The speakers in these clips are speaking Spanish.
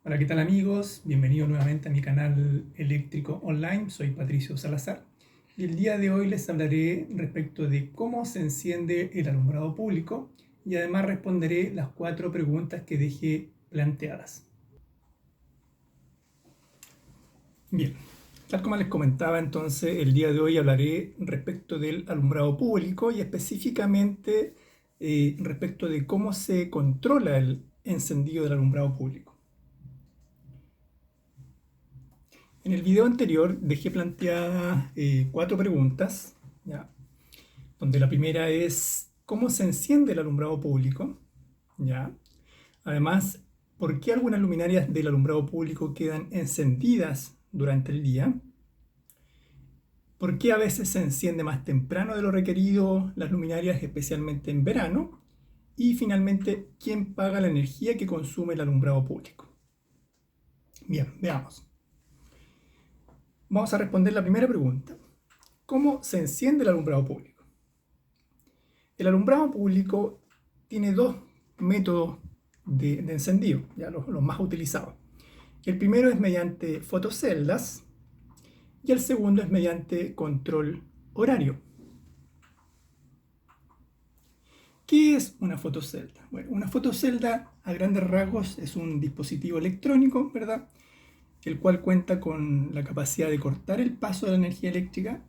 Hola, ¿qué tal amigos? Bienvenidos nuevamente a mi canal eléctrico online. Soy Patricio Salazar y el día de hoy les hablaré respecto de cómo se enciende el alumbrado público y además responderé las 4 preguntas que dejé planteadas. Bien, tal como les comentaba entonces, el día de hoy hablaré respecto del alumbrado público y específicamente respecto de cómo se controla el encendido del alumbrado público. En el video anterior dejé planteadas 4 preguntas, ¿ya? Donde la primera es ¿cómo se enciende el alumbrado público? ¿Ya? Además, ¿por qué algunas luminarias del alumbrado público quedan encendidas durante el día? ¿Por qué a veces se enciende más temprano de lo requerido las luminarias, especialmente en verano? Y finalmente, ¿quién paga la energía que consume el alumbrado público? Bien, veamos. Vamos a responder la primera pregunta. ¿Cómo se enciende el alumbrado público? El alumbrado público tiene dos métodos de encendido, ya los más utilizados. El primero es mediante fotoceldas y el segundo es mediante control horario. ¿Qué es una fotocelda? Bueno, una fotocelda a grandes rasgos es un dispositivo electrónico, ¿verdad? El cual cuenta con la capacidad de cortar el paso de la energía eléctrica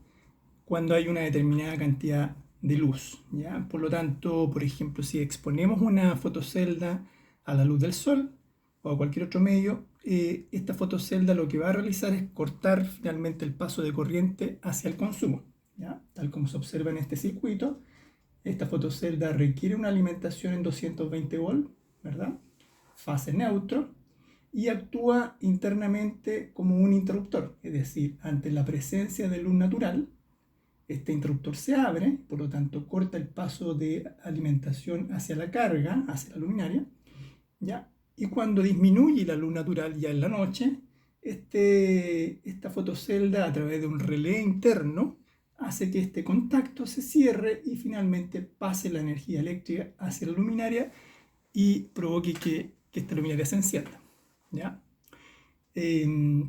cuando hay una determinada cantidad de luz, ¿ya? Por lo tanto, por ejemplo, si exponemos una fotocelda a la luz del sol o a cualquier otro medio, esta fotocelda lo que va a realizar es cortar finalmente el paso de corriente hacia el consumo, ¿ya? Tal como se observa en este circuito, esta fotocelda requiere una alimentación en 220 volts, ¿verdad? Fase neutro, y actúa internamente como un interruptor, es decir, ante la presencia de luz natural, este interruptor se abre, por lo tanto corta el paso de alimentación hacia la carga, hacia la luminaria, ¿ya? Y cuando disminuye la luz natural ya en la noche, esta fotocelda a través de un relé interno hace que este contacto se cierre y finalmente pase la energía eléctrica hacia la luminaria y provoque que esta luminaria se encienda, ¿ya?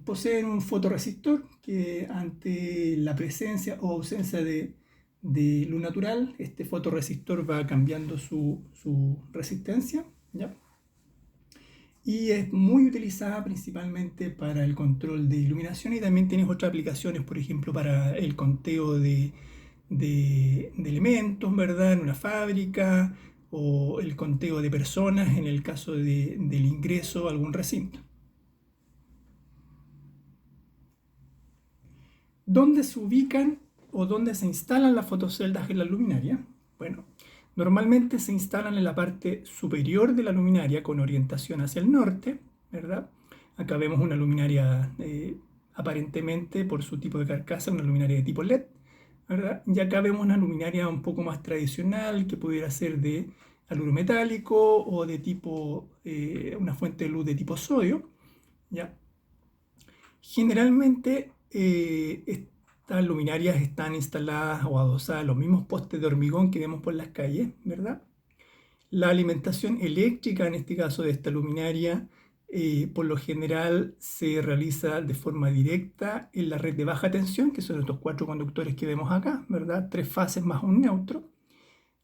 Poseen un fotorresistor que ante la presencia o ausencia de luz natural, este fotorresistor va cambiando su resistencia, ¿ya? Y es muy utilizada principalmente para el control de iluminación y también tienes otras aplicaciones, por ejemplo, para el conteo de elementos, ¿verdad? En una fábrica o el conteo de personas en el caso del ingreso a algún recinto. ¿Dónde se ubican o dónde se instalan las fotoceldas en la luminaria? Bueno, normalmente se instalan en la parte superior de la luminaria con orientación hacia el norte, ¿verdad? Acá vemos una luminaria aparentemente por su tipo de carcasa, una luminaria de tipo LED, ¿verdad? Y acá vemos una luminaria un poco más tradicional que pudiera ser de aluro metálico o de tipo, una fuente de luz de tipo sodio, ¿ya? Generalmente estas luminarias están instaladas o adosadas a los mismos postes de hormigón que vemos por las calles, ¿verdad? La alimentación eléctrica, en este caso de esta luminaria, por lo general se realiza de forma directa en la red de baja tensión, que son estos 4 conductores que vemos acá, ¿verdad? 3 fases más un neutro,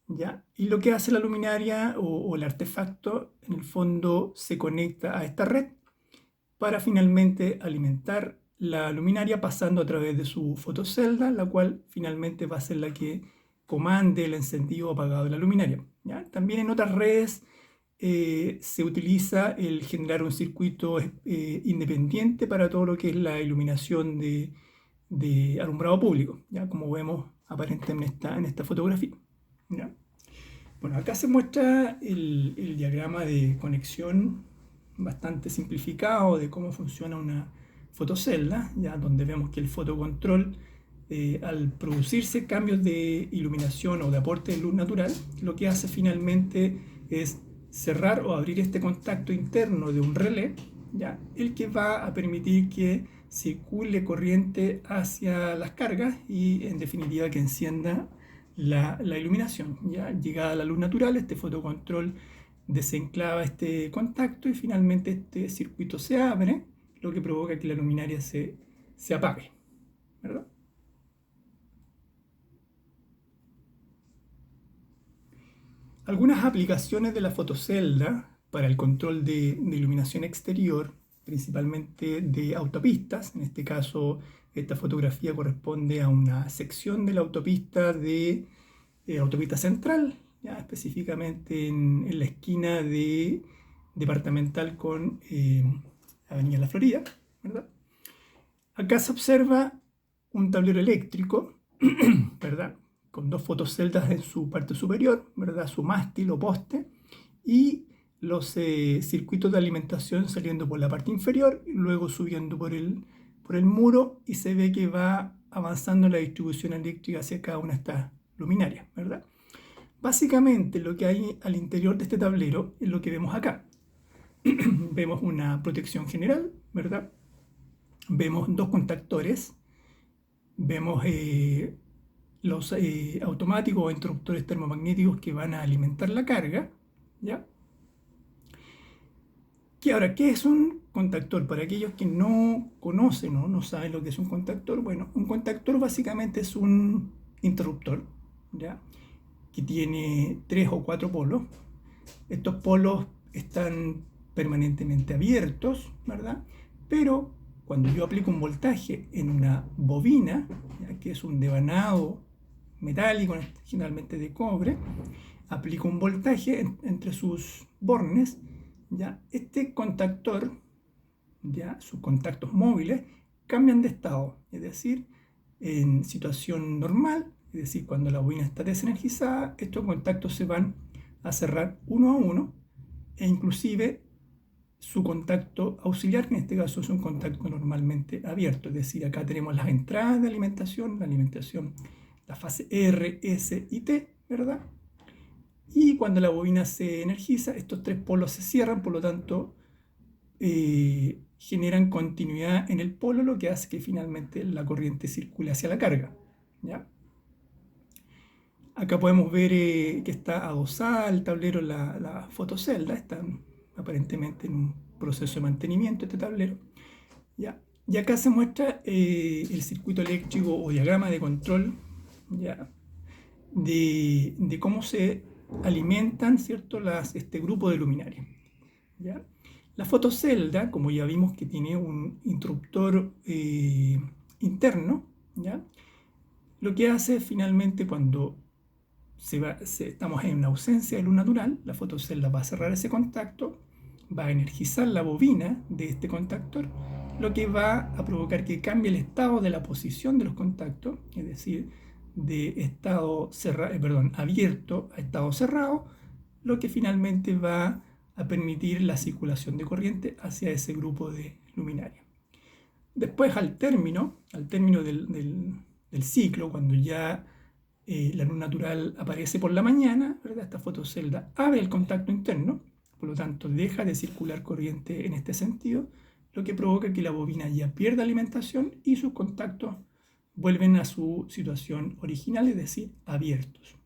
¿ya? Y lo que hace la luminaria o el artefacto, en el fondo, se conecta a esta red para finalmente alimentar la luminaria pasando a través de su fotocelda, la cual finalmente va a ser la que comande el encendido o apagado de la luminaria, ¿ya? También en otras redes se utiliza el generar un circuito independiente para todo lo que es la iluminación de alumbrado público, ¿ya? Como vemos aparente en esta fotografía, ¿ya? Bueno, acá se muestra el diagrama de conexión bastante simplificado de cómo funciona una fotocelda, ya donde vemos que el fotocontrol, al producirse cambios de iluminación o de aporte de luz natural, lo que hace finalmente es cerrar o abrir este contacto interno de un relé, ya, el que va a permitir que circule corriente hacia las cargas y en definitiva que encienda la iluminación. Ya llegada la luz natural, este fotocontrol desenclava este contacto y finalmente este circuito se abre, lo que provoca que la luminaria se apague, ¿verdad? Algunas aplicaciones de la fotocelda para el control de iluminación exterior, principalmente de autopistas. En este caso, esta fotografía corresponde a una sección de la autopista de autopista central, ya específicamente en la esquina de Departamental con Avenida La Florida, ¿verdad? Acá se observa un tablero eléctrico, ¿verdad? Con dos fotoceldas en su parte superior, ¿verdad? Su mástil o poste, y los circuitos de alimentación saliendo por la parte inferior, y luego subiendo por el muro, y se ve que va avanzando la distribución eléctrica hacia cada una de estas luminarias, ¿verdad? Básicamente lo que hay al interior de este tablero es lo que vemos acá. Vemos una protección general, ¿verdad? Vemos dos contactores, vemos los automáticos o interruptores termomagnéticos que van a alimentar la carga, ¿ya? ¿Qué es un contactor? Para aquellos que no conocen o no saben lo que es un contactor, bueno, un contactor básicamente es un interruptor, ¿ya? Que tiene 3 o 4 polos. Estos polos están permanentemente abiertos, ¿verdad? Pero cuando yo aplico un voltaje en una bobina, ¿ya? Que es un devanado metálico, generalmente de cobre, aplico un voltaje entre sus bornes, ¿ya? Este contactor, ¿ya? Sus contactos móviles cambian de estado, es decir, en situación normal, es decir, cuando la bobina está desenergizada, estos contactos se van a cerrar uno a uno, e inclusive su contacto auxiliar, que en este caso es un contacto normalmente abierto, es decir, acá tenemos las entradas de alimentación, la fase R, S y T, ¿verdad? Y cuando la bobina se energiza, estos tres polos se cierran, por lo tanto, generan continuidad en el polo, lo que hace que finalmente la corriente circule hacia la carga, ¿ya? Acá podemos ver que está adosada al tablero la fotocelda, está aparentemente en un proceso de mantenimiento este tablero, ¿ya? Y acá se muestra el circuito eléctrico o diagrama de control, ¿ya? De cómo se alimentan, ¿cierto? Este grupo de luminarias, ¿ya? La fotocelda, como ya vimos que tiene un interruptor interno, ¿ya? Lo que hace finalmente cuando estamos en una ausencia de luz natural, la fotocelda va a cerrar ese contacto, va a energizar la bobina de este contactor, lo que va a provocar que cambie el estado de la posición de los contactos, es decir, de estado abierto a estado cerrado, lo que finalmente va a permitir la circulación de corriente hacia ese grupo de luminarias. Después, al término del ciclo, cuando ya la luz natural aparece por la mañana, ¿verdad? Esta fotocelda abre el contacto interno, por lo tanto deja de circular corriente en este sentido, lo que provoca que la bobina ya pierda alimentación y sus contactos vuelven a su situación original, es decir, abiertos,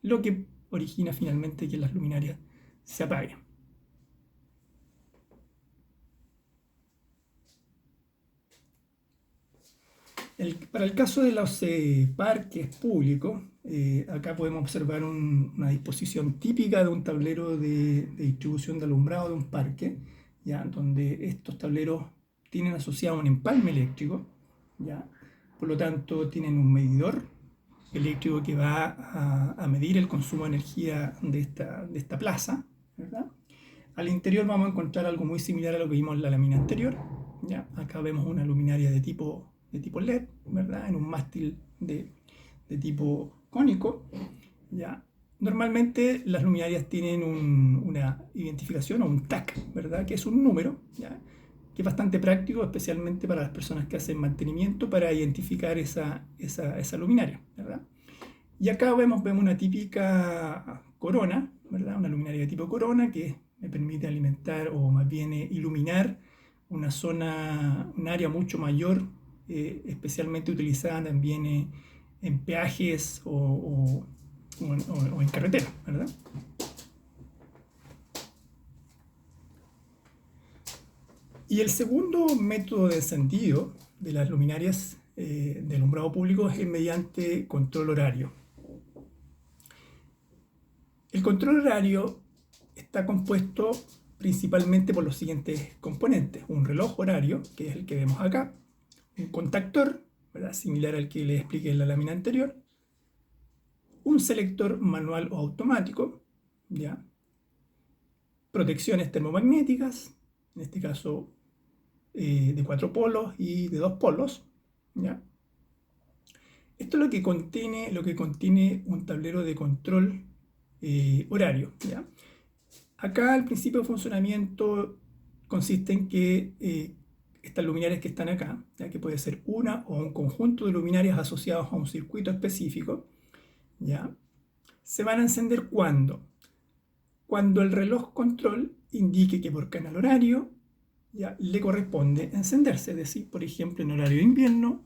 lo que origina finalmente que las luminarias se apaguen. Para el caso de los parques públicos, acá podemos observar una disposición típica de un tablero de distribución de alumbrado de un parque, ¿ya? Donde estos tableros tienen asociado un empalme eléctrico, ¿ya? Por lo tanto tienen un medidor eléctrico que va a medir el consumo de energía de esta plaza, ¿verdad? Al interior vamos a encontrar algo muy similar a lo que vimos en la lámina anterior, ¿ya? Acá vemos una luminaria de tipo LED, ¿verdad? En un mástil de tipo cónico, ¿ya? Normalmente las luminarias tienen una identificación o un tag, ¿verdad? Que es un número, ¿ya? Que es bastante práctico, especialmente para las personas que hacen mantenimiento, para identificar esa luminaria, ¿verdad? Y acá vemos una típica corona, ¿verdad? Una luminaria de tipo corona que me permite alimentar o más bien iluminar una zona, un área mucho mayor, especialmente utilizada también en peajes o en carretera, ¿verdad? Y el segundo método de encendido de las luminarias de alumbrado público es mediante control horario. El control horario está compuesto principalmente por los siguientes componentes: un reloj horario, que es el que vemos acá, un contactor, ¿verdad?, similar al que les expliqué en la lámina anterior, un selector manual o automático, ¿ya?, protecciones termomagnéticas, en este caso de 4 polos y de 2 polos, ¿ya? Esto es lo que contiene un tablero de control horario, ¿ya? Acá el principio de funcionamiento consiste en que estas luminarias que están acá, ¿ya?, que puede ser una o un conjunto de luminarias asociados a un circuito específico, ¿ya?, se van a encender cuando el reloj control indique que por canal horario, ya, le corresponde encenderse. Es decir, por ejemplo, en horario de invierno,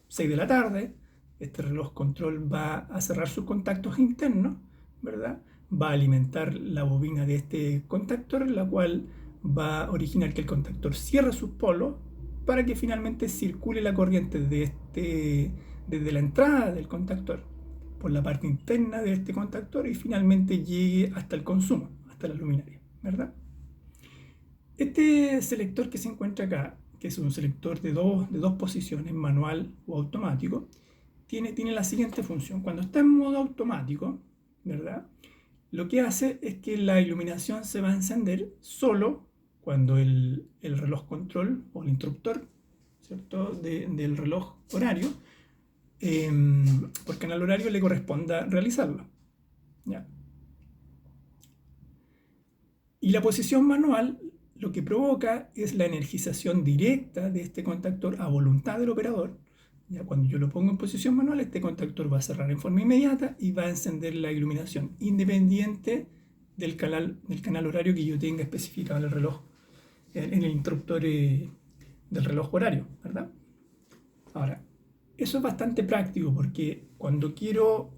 6 de la tarde, este reloj control va a cerrar sus contactos internos, ¿verdad? Va a alimentar la bobina de este contactor, la cual va a originar que el contactor cierre sus polos para que finalmente circule la corriente desde la entrada del contactor por la parte interna de este contactor y finalmente llegue hasta el consumo, hasta la luminaria, ¿verdad? Este selector que se encuentra acá, que es un selector de dos posiciones, manual o automático, tiene la siguiente función. Cuando está en modo automático, ¿verdad?, lo que hace es que la iluminación se va a encender solo cuando el reloj control o el interruptor, ¿cierto?, del reloj horario, por canal horario le corresponda realizarlo, ¿ya? Y la posición manual lo que provoca es la energización directa de este contactor a voluntad del operador. Ya cuando yo lo pongo en posición manual, este contactor va a cerrar en forma inmediata y va a encender la iluminación, independiente del canal horario que yo tenga especificado en el reloj, en el interruptor del reloj horario, ¿verdad? Ahora, eso es bastante práctico porque cuando quiero,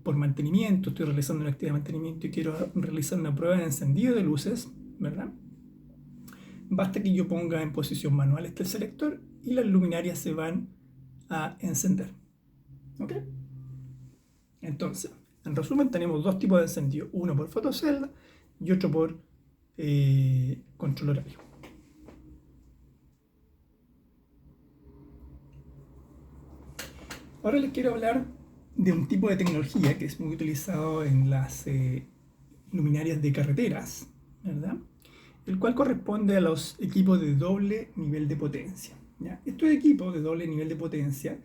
por mantenimiento, estoy realizando una actividad de mantenimiento y quiero realizar una prueba de encendido de luces, ¿verdad?, basta que yo ponga en posición manual este selector y las luminarias se van a encender. ¿Ok? Entonces, en resumen, tenemos dos tipos de encendido: uno por fotocelda y otro por control horario. Ahora les quiero hablar de un tipo de tecnología que es muy utilizado en las luminarias de carreteras, ¿verdad?, el cual corresponde a los equipos de doble nivel de potencia, ¿ya? Estos equipos de doble nivel de potencia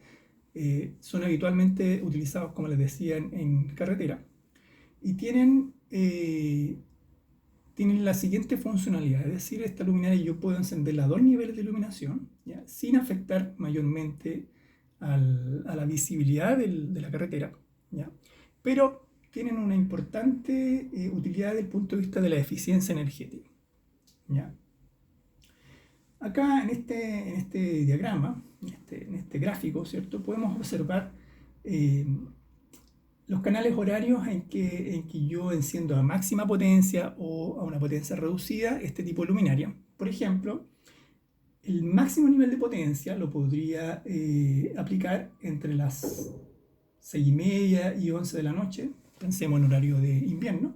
son habitualmente utilizados, como les decía, en carretera y tienen la siguiente funcionalidad: es decir, esta luminaria yo puedo encenderla a dos niveles de iluminación, ¿ya?, sin afectar mayormente a la visibilidad de la carretera, ¿ya?, pero tienen una importante utilidad desde el punto de vista de la eficiencia energética, ¿ya? Acá en este diagrama, en este gráfico, ¿cierto?, podemos observar los canales horarios en que yo enciendo a máxima potencia o a una potencia reducida este tipo de luminaria. Por ejemplo, el máximo nivel de potencia lo podría aplicar entre las 6:30 y 11 de la noche, pensemos en horario de invierno,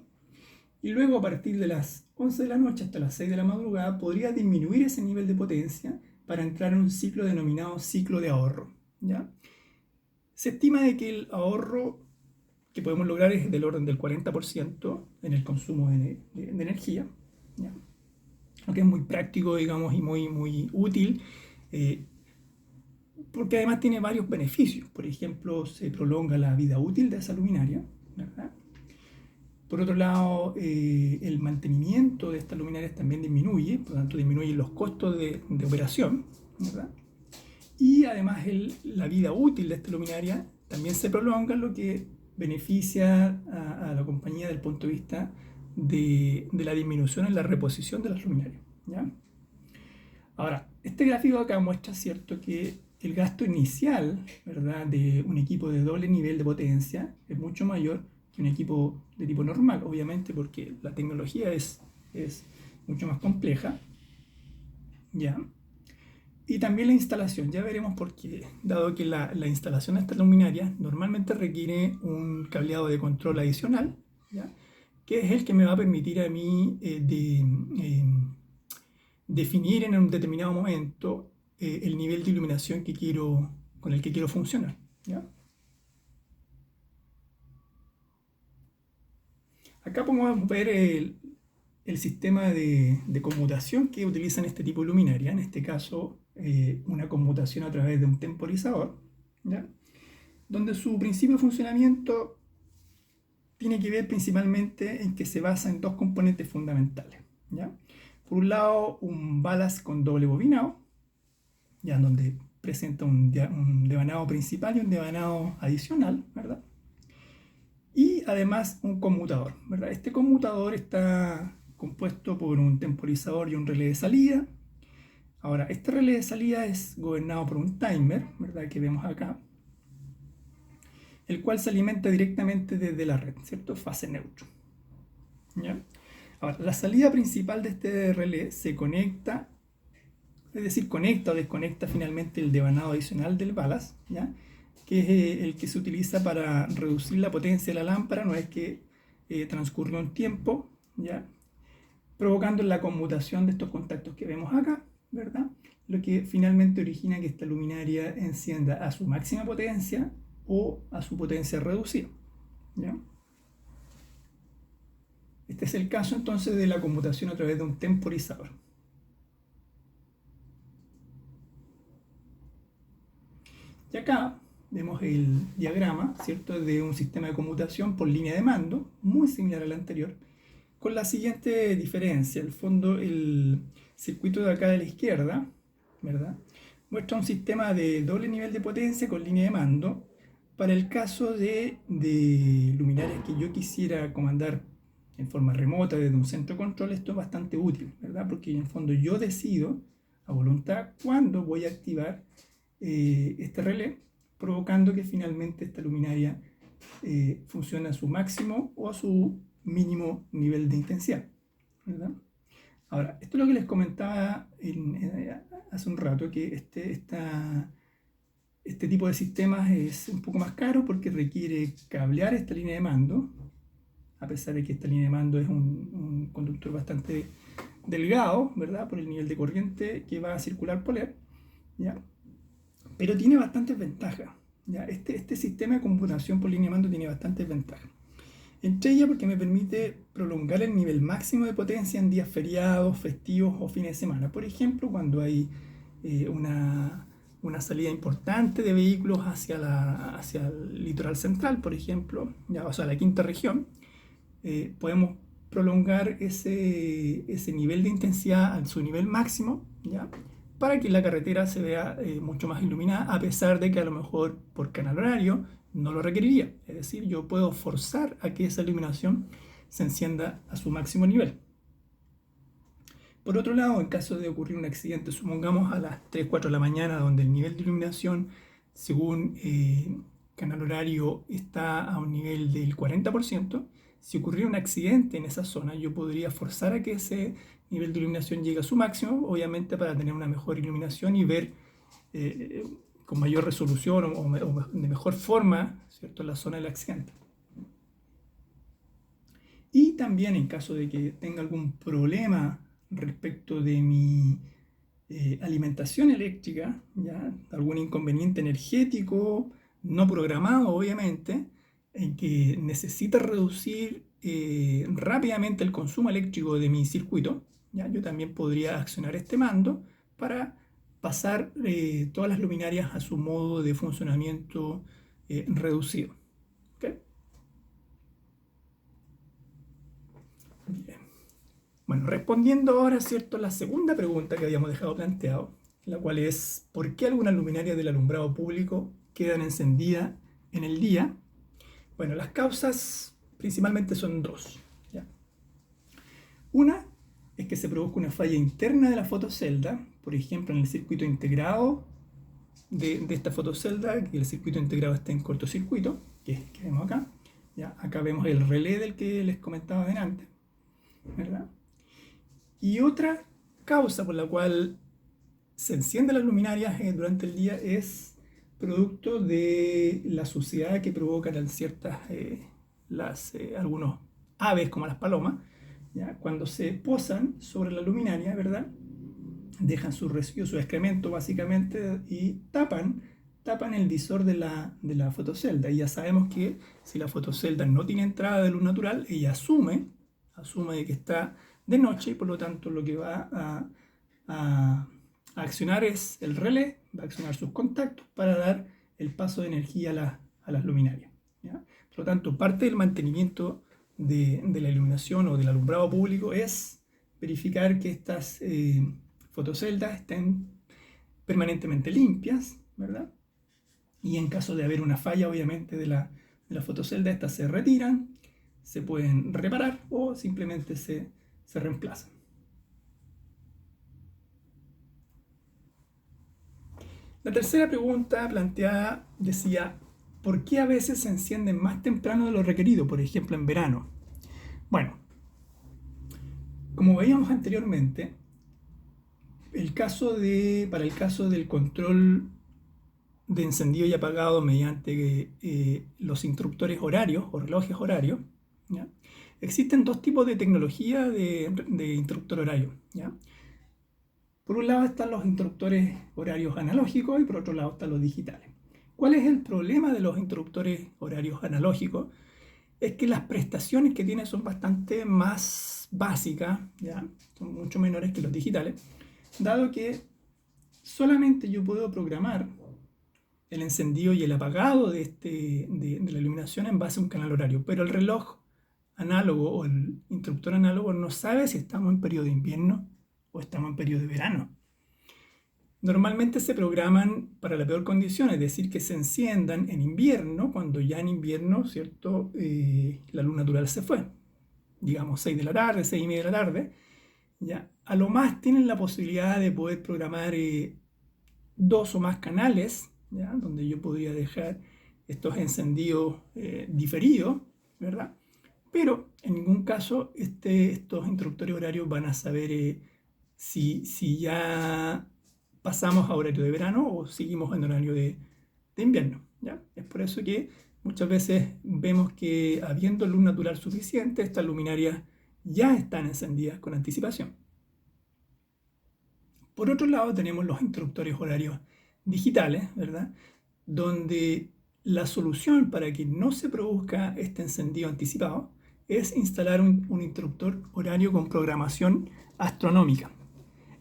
y luego a partir de las 11 de la noche hasta las 6 de la madrugada podría disminuir ese nivel de potencia para entrar en un ciclo denominado ciclo de ahorro, ¿ya? Se estima de que el ahorro que podemos lograr es del orden del 40% en el consumo de energía, ¿ya?, lo que es muy práctico, digamos, y muy útil, porque además tiene varios beneficios. Por ejemplo, se prolonga la vida útil de esa luminaria, ¿verdad? Por otro lado, el mantenimiento de estas luminarias también disminuye, por lo tanto disminuyen los costos de operación, ¿verdad? Y además la vida útil de esta luminaria también se prolonga, lo que beneficia a la compañía desde el punto de vista de la disminución en la reposición de las luminarias, ¿ya? Ahora, este gráfico acá muestra, ¿cierto?, que el gasto inicial, ¿verdad?, de un equipo de doble nivel de potencia es mucho mayor que un equipo de tipo normal, obviamente porque la tecnología es mucho más compleja, ¿ya? Y también la instalación, ya veremos por qué, dado que la instalación de esta luminaria normalmente requiere un cableado de control adicional, ¿ya? Que es el que me va a permitir a mí definir en un determinado momento el nivel de iluminación con el que quiero funcionar, ¿ya? Acá podemos ver el sistema de conmutación que utilizan este tipo de luminaria, en este caso una conmutación a través de un temporizador, ¿ya? Donde su principio de funcionamiento tiene que ver principalmente en que se basa en dos componentes fundamentales, ¿ya? Por un lado, un ballast con doble bobinado, ya donde presenta un devanado principal y un devanado adicional, ¿verdad? Y además un conmutador, ¿verdad? Este conmutador está compuesto por un temporizador y un relé de salida. Ahora, este relé de salida es gobernado por un timer, ¿verdad? Que vemos acá, el cual se alimenta directamente desde la red, ¿cierto? Fase neutro, ¿ya? Ahora, la salida principal de este relé se conecta, es decir, conecta o desconecta finalmente el devanado adicional del ballast, ¿ya? Que es el que se utiliza para reducir la potencia de la lámpara una vez que transcurrió un tiempo, ¿ya? Provocando la conmutación de estos contactos que vemos acá, ¿verdad? Lo que finalmente origina que esta luminaria encienda a su máxima potencia o a su potencia reducida, ¿ya? Este es el caso entonces de la conmutación a través de un temporizador. Y acá vemos el diagrama, ¿cierto?, de un sistema de conmutación por línea de mando, muy similar al anterior, con la siguiente diferencia. En el fondo, el circuito de acá de la izquierda, ¿verdad?, muestra un sistema de doble nivel de potencia con línea de mando para el caso de luminarias que yo quisiera comandar en forma remota desde un centro de control. Esto es bastante útil, ¿verdad?, porque en el fondo yo decido a voluntad cuándo voy a activar este relé, provocando que finalmente esta luminaria funcione a su máximo o a su mínimo nivel de intensidad, ¿verdad? Ahora, esto es lo que les comentaba hace un rato, que este tipo de sistemas es un poco más caro porque requiere cablear esta línea de mando, a pesar de que esta línea de mando es un conductor bastante delgado, ¿verdad?, por el nivel de corriente que va a circular por él, ¿ya? Pero tiene bastantes ventajas, ¿ya? Este sistema de computación por línea de mando tiene bastantes ventajas. Entre ellas porque me permite prolongar el nivel máximo de potencia en días feriados, festivos o fines de semana. Por ejemplo, cuando hay una salida importante de vehículos hacia el litoral central, por ejemplo, ya, o sea, la quinta región, podemos prolongar ese nivel de intensidad a su nivel máximo, ¿ya?, para que la carretera se vea mucho más iluminada, a pesar de que a lo mejor por canal horario no lo requeriría. Es decir, yo puedo forzar a que esa iluminación se encienda a su máximo nivel. Por otro lado, en caso de ocurrir un accidente, supongamos a las 3, 4 de la mañana, donde el nivel de iluminación, según canal horario, está a un nivel del 40%, si ocurriera un accidente en esa zona, yo podría forzar a que ese nivel de iluminación llegue a su máximo, obviamente para tener una mejor iluminación y ver con mayor resolución o de mejor forma, ¿cierto?, la zona del accidente. Y también en caso de que tenga algún problema respecto de mi alimentación eléctrica, ¿ya?, algún inconveniente energético no programado, obviamente, en que necesita reducir rápidamente el consumo eléctrico de mi circuito, ¿ya?, yo también podría accionar este mando para pasar todas las luminarias a su modo de funcionamiento reducido. ¿Okay? Bien. Bueno, respondiendo ahora, ¿cierto?, la segunda pregunta que habíamos dejado planteado, la cual es ¿por qué algunas luminarias del alumbrado público quedan encendidas en el día? Bueno, las causas principalmente son dos, ¿ya? Una es que se produzca una falla interna de la fotocelda, por ejemplo, en el circuito integrado de esta fotocelda, que el circuito integrado está en cortocircuito, que vemos acá. ¿Ya? Acá vemos el relé del que les comentaba delante, ¿verdad? Y otra causa por la cual se encienden las luminarias durante el día es producto de la suciedad que provocan ciertas, algunos aves como las palomas, ¿ya? Cuando se posan sobre la luminaria, ¿verdad? Dejan su residuo, su excremento básicamente y tapan el visor de la fotocelda. Y ya sabemos que si la fotocelda no tiene entrada de luz natural, ella asume de que está de noche y por lo tanto lo que va a accionar es el relé, va a accionar sus contactos para dar el paso de energía a las luminarias, ¿ya? Por lo tanto, parte del mantenimiento de la iluminación o del alumbrado público es verificar que estas fotoceldas estén permanentemente limpias, ¿verdad? Y en caso de haber una falla, obviamente, de la fotocelda, estas se retiran, se pueden reparar o simplemente se reemplazan. La tercera pregunta planteada decía, ¿por qué a veces se encienden más temprano de lo requerido, por ejemplo en verano? Bueno, como veíamos anteriormente, para el caso del control de encendido y apagado mediante los interruptores horarios o relojes horarios, ¿ya? Existen dos tipos de tecnología de interruptor horario, ¿ya? Por un lado están los interruptores horarios analógicos y por otro lado están los digitales. ¿Cuál es el problema de los interruptores horarios analógicos? Es que las prestaciones que tienen son bastante más básicas, ¿ya? Son mucho menores que los digitales, dado que solamente yo puedo programar el encendido y el apagado de la iluminación en base a un canal horario, pero el reloj análogo o el interruptor análogo no sabe si estamos en periodo de invierno o estamos en periodo de verano. Normalmente se programan para la peor condición, es decir, que se enciendan en invierno, cuando ya en invierno, ¿cierto? La luz natural se fue, digamos 6 de la tarde, 6 y media de la tarde, ¿ya? A lo más tienen la posibilidad de poder programar dos o más canales, ¿ya? Donde yo podría dejar estos encendidos diferidos, ¿verdad? Pero en ningún caso estos interruptores horarios van a saber si ya pasamos a horario de verano o seguimos en horario de invierno, ¿ya? Es por eso que muchas veces vemos que habiendo luz natural suficiente, estas luminarias ya están encendidas con anticipación. Por otro lado tenemos los interruptores horarios digitales, ¿verdad? Donde la solución para que no se produzca este encendido anticipado es instalar un interruptor horario con programación astronómica.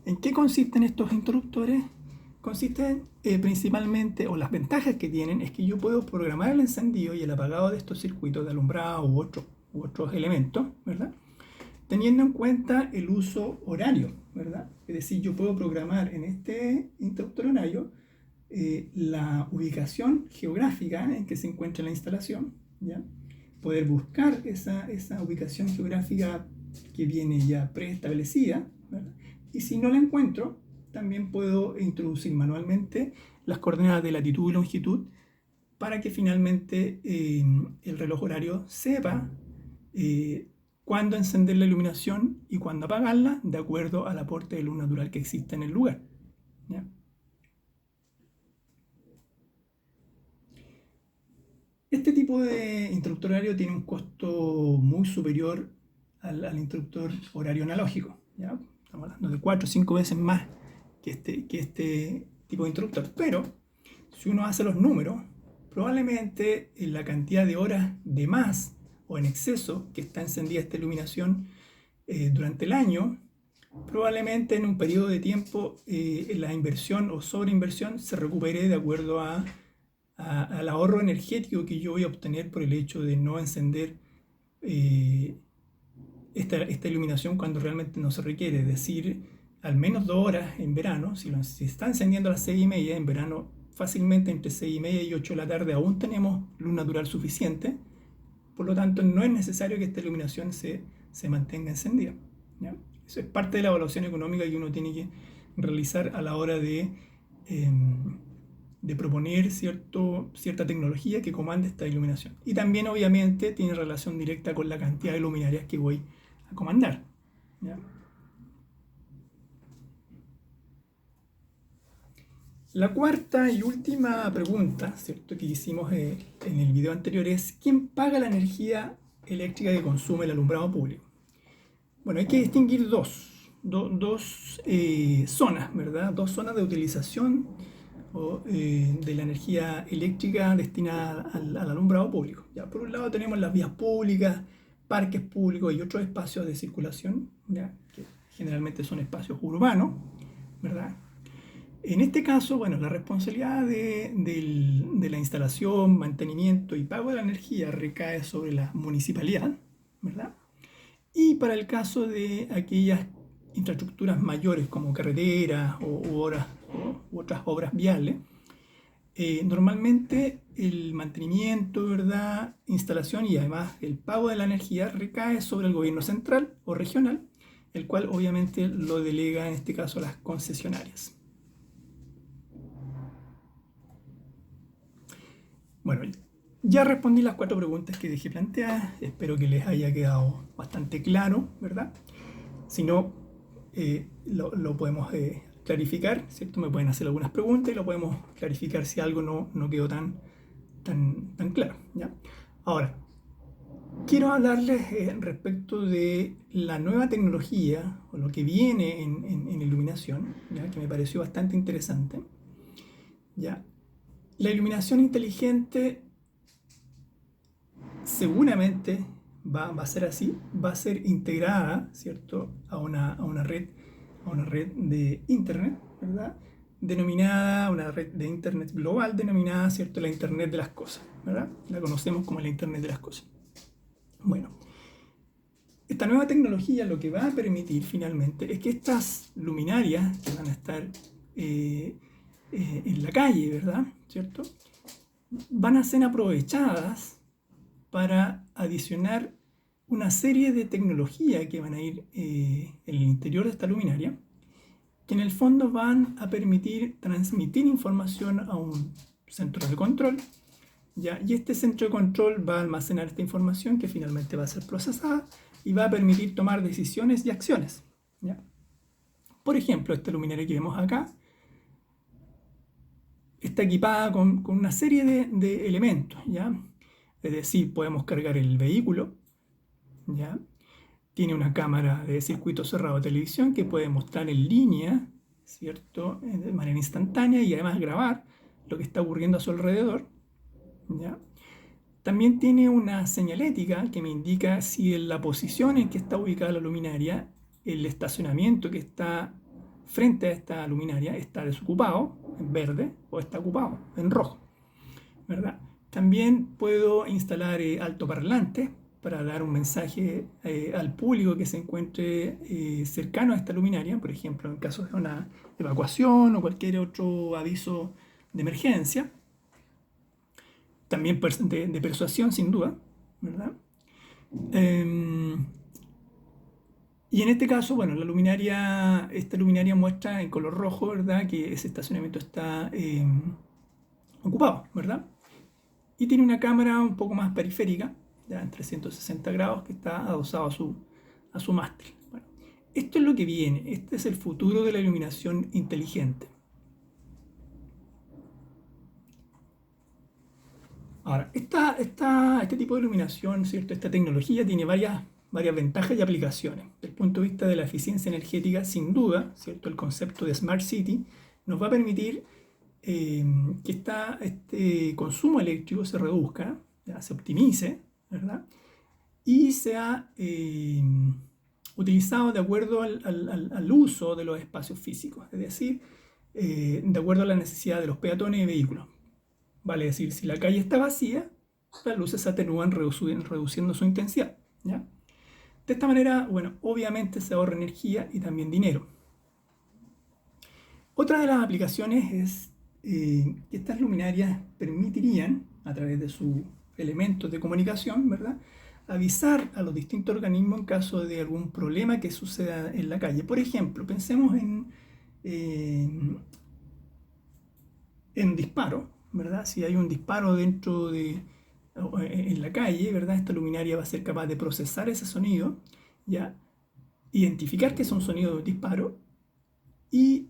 ¿En qué consisten estos interruptores? Consisten principalmente, o las ventajas que tienen, es que yo puedo programar el encendido y el apagado de estos circuitos de alumbrado u otros elementos, ¿verdad? Teniendo en cuenta el uso horario, ¿verdad? Es decir, yo puedo programar en este interruptor horario la ubicación geográfica en que se encuentra la instalación, ¿ya? Poder buscar esa ubicación geográfica que viene ya preestablecida, ¿verdad? Y si no la encuentro, también puedo introducir manualmente las coordenadas de latitud y longitud para que finalmente el reloj horario sepa cuándo encender la iluminación y cuándo apagarla, de acuerdo al aporte de luz natural que existe en el lugar, ¿ya? Este tipo de interruptor horario tiene un costo muy superior al interruptor horario analógico, ¿ya? Estamos hablando de 4 o 5 veces más que este tipo de interruptor. Pero si uno hace los números, probablemente en la cantidad de horas de más o en exceso que está encendida esta iluminación durante el año, probablemente en un periodo de tiempo la inversión o sobreinversión se recupere de acuerdo al ahorro energético que yo voy a obtener por el hecho de no encender esta iluminación cuando realmente no se requiere. Es decir, al menos 2 horas en verano, si se está encendiendo a las 6 y media, en verano fácilmente entre 6 y media y 8 de la tarde aún tenemos luz natural suficiente, por lo tanto no es necesario que esta iluminación se mantenga encendida, ¿ya? Eso es parte de la evaluación económica que uno tiene que realizar a la hora de proponer cierta tecnología que comande esta iluminación. Y también obviamente tiene relación directa con la cantidad de luminarias que voy a comandar, ¿ya? La cuarta y última pregunta, ¿cierto?, que hicimos en el video anterior es: ¿quién paga la energía eléctrica que consume el alumbrado público? Bueno, hay que distinguir dos zonas, ¿verdad? Dos zonas de utilización de la energía eléctrica destinada al alumbrado público. Ya, por un lado tenemos las vías públicas, parques públicos y otros espacios de circulación, ¿ya?, que generalmente son espacios urbanos, ¿verdad? En este caso, bueno, la responsabilidad de la instalación, mantenimiento y pago de la energía recae sobre la municipalidad, ¿verdad? Y para el caso de aquellas infraestructuras mayores como carreteras u otras obras viales, normalmente el mantenimiento, ¿verdad?, instalación y además el pago de la energía recae sobre el gobierno central o regional, el cual obviamente lo delega en este caso a las concesionarias. Bueno, ya respondí las 4 preguntas que dejé planteadas, espero que les haya quedado bastante claro, ¿verdad? Si no, lo podemos clarificar, ¿cierto? Me pueden hacer algunas preguntas y lo podemos clarificar si algo no quedó tan claro, ¿ya? Ahora, quiero hablarles respecto de la nueva tecnología o lo que viene en iluminación, ¿ya?, que me pareció bastante interesante, ¿ya? La iluminación inteligente seguramente va a ser así, va a ser integrada, ¿cierto?, a una red de Internet, ¿verdad?, denominada, una red de Internet global denominada, ¿cierto?, la Internet de las cosas, ¿verdad? La conocemos como la Internet de las cosas. Bueno, esta nueva tecnología lo que va a permitir finalmente es que estas luminarias que van a estar en la calle, ¿verdad?, ¿cierto?, van a ser aprovechadas para adicionar una serie de tecnologías que van a ir en el interior de esta luminaria, que en el fondo van a permitir transmitir información a un centro de control, ¿ya? Y este centro de control va a almacenar esta información que finalmente va a ser procesada y va a permitir tomar decisiones y acciones, ¿ya? Por ejemplo, esta luminaria que vemos acá está equipada con una serie de elementos, ¿ya? Es decir, podemos cargar el vehículo, ¿ya? Tiene una cámara de circuito cerrado de televisión que puede mostrar en línea, ¿cierto?, de manera instantánea y además grabar lo que está ocurriendo a su alrededor, ¿ya? También tiene una señalética que me indica si en la posición en que está ubicada la luminaria, el estacionamiento que está frente a esta luminaria está desocupado, en verde, o está ocupado, en rojo, ¿verdad? También puedo instalar altoparlantes para dar un mensaje al público que se encuentre cercano a esta luminaria, por ejemplo, en caso de una evacuación o cualquier otro aviso de emergencia. También de persuasión, sin duda, ¿verdad? Y en este caso, bueno, esta luminaria muestra en color rojo, ¿verdad?, que ese estacionamiento está ocupado, ¿verdad? Y tiene una cámara un poco más periférica, ya en 360 grados, que está adosado a su mástil. Bueno, esto es lo que viene, este es el futuro de la iluminación inteligente. Ahora, este tipo de iluminación, ¿cierto?, esta tecnología tiene varias ventajas y aplicaciones. Desde el punto de vista de la eficiencia energética, sin duda, ¿cierto?, el concepto de Smart City nos va a permitir que este consumo eléctrico se reduzca, ¿ya?, se optimice, ¿verdad?, y sea utilizado de acuerdo al uso de los espacios físicos, es decir, de acuerdo a la necesidad de los peatones y vehículos. Vale decir, si la calle está vacía, las luces se atenúan reduciendo su intensidad, ¿ya? De esta manera, bueno, obviamente se ahorra energía y también dinero. Otra de las aplicaciones es que estas luminarias permitirían, a través de sus elementos de comunicación, ¿verdad?, avisar a los distintos organismos en caso de algún problema que suceda en la calle. Por ejemplo, pensemos en disparo, ¿verdad? Si hay un disparo en la calle, ¿verdad?, esta luminaria va a ser capaz de procesar ese sonido, ¿ya?, identificar que es un sonido de disparo y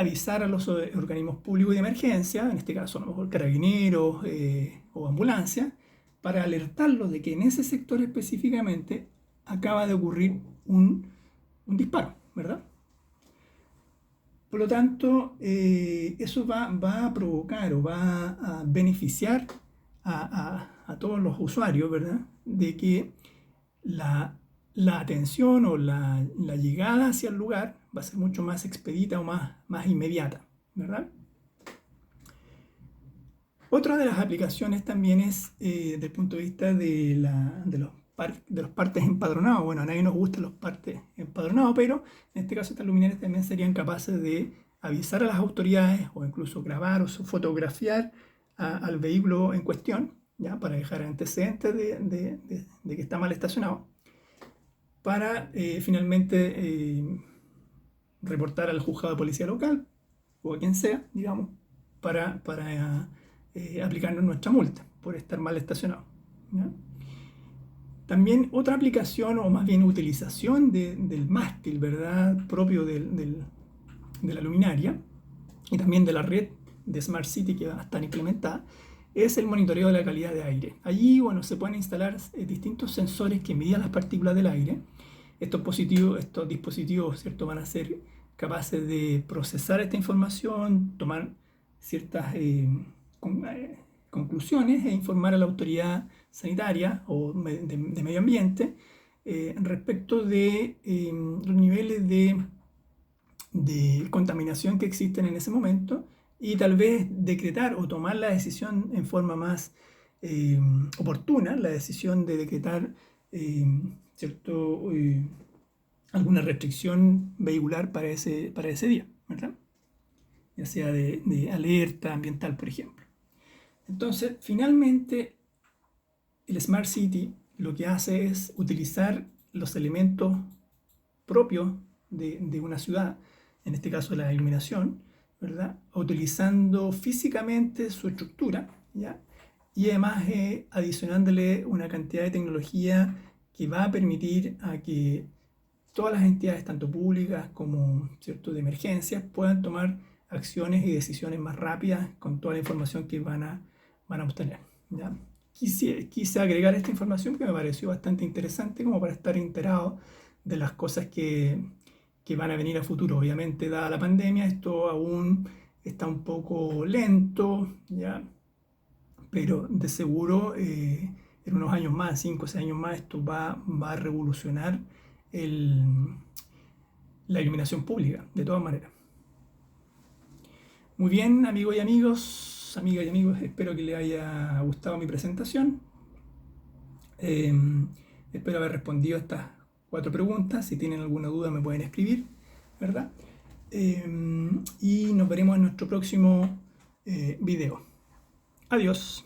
avisar a los organismos públicos de emergencia, en este caso a lo mejor carabineros o ambulancia, para alertarlos de que en ese sector específicamente acaba de ocurrir un disparo, ¿verdad? Por lo tanto, eso va a provocar o va a beneficiar a todos los usuarios, ¿verdad? De que la atención o la llegada hacia el lugar va a ser mucho más expedita o más inmediata, ¿verdad? Otra de las aplicaciones también es desde el punto de vista de los partes empadronados. Bueno, a nadie nos gustan los partes empadronados, pero en este caso estas luminarias también serían capaces de avisar a las autoridades o incluso grabar o fotografiar al vehículo en cuestión, ¿ya? Para dejar antecedentes de que está mal estacionado, para finalmente reportar al juzgado de policía local o a quien sea, digamos, para aplicarnos nuestra multa por estar mal estacionado, ¿ya? También otra aplicación o más bien utilización del mástil, ¿verdad? Propio de la luminaria y también de la red de Smart City que va a estar implementada es el monitoreo de la calidad de aire. Allí, bueno, se pueden instalar distintos sensores que midían las partículas del aire. Estos dispositivos, ¿cierto?, van a ser capaces de procesar esta información, tomar ciertas conclusiones e informar a la autoridad sanitaria o de medio ambiente respecto de los niveles de contaminación que existen en ese momento y tal vez decretar o tomar la decisión en forma más oportuna, la decisión de decretar ¿cierto? Alguna restricción vehicular para ese día, ¿verdad? Ya sea de alerta ambiental, por ejemplo. Entonces, finalmente, el Smart City lo que hace es utilizar los elementos propios de una ciudad, en este caso la iluminación, ¿verdad? Utilizando físicamente su estructura, ¿ya? Y además adicionándole una cantidad de tecnología que va a permitir a que todas las entidades, tanto públicas como, ¿cierto?, de emergencias, puedan tomar acciones y decisiones más rápidas con toda la información que van a obtener, ¿ya? Quise agregar esta información que me pareció bastante interesante como para estar enterado de las cosas que van a venir a futuro. Obviamente, dada la pandemia, esto aún está un poco lento, ¿ya? Pero de seguro en unos años más, 5 o 6 años más, esto va a revolucionar la iluminación pública, de todas maneras. Muy bien, amigas y amigos, espero que les haya gustado mi presentación. Espero haber respondido a estas 4 preguntas. Si tienen alguna duda me pueden escribir, ¿verdad? Y nos veremos en nuestro próximo video. Adiós.